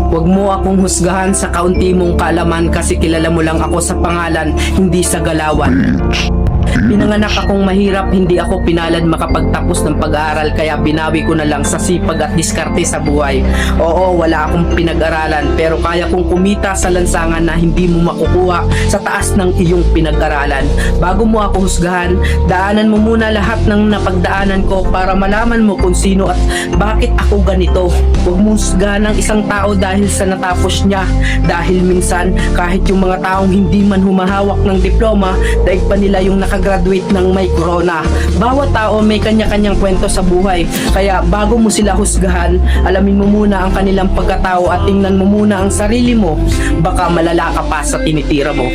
Huwag mo akong husgahan sa kaunti mong kaalaman kasi kilala mo lang ako sa pangalan, hindi sa galawan. Pinanganak akong mahirap, hindi ako pinalad makapagtapos ng pag-aaral kaya binawi ko na lang sa sipag at diskarte sa buhay. Oo, wala akong pinag-aralan pero kaya kong kumita sa lansangan na hindi mo makukuha sa taas ng iyong pinag-aralan. Bago mo ako husgahan, daanan mo muna lahat ng napagdaanan ko para malaman mo kung sino at bakit ako ganito. Huwag mo husgahan ng isang tao dahil sa natapos niya, dahil minsan kahit yung mga taong hindi man humahawak ng diploma, daig pa nila yung nakagraduate ng may corona. Bawat tao may kanya-kanyang kwento sa buhay, kaya bago mo sila husgahan, alamin mo muna ang kanilang pagkatao at tingnan mo muna ang sarili mo. Baka malala ka pa sa tinitira mo.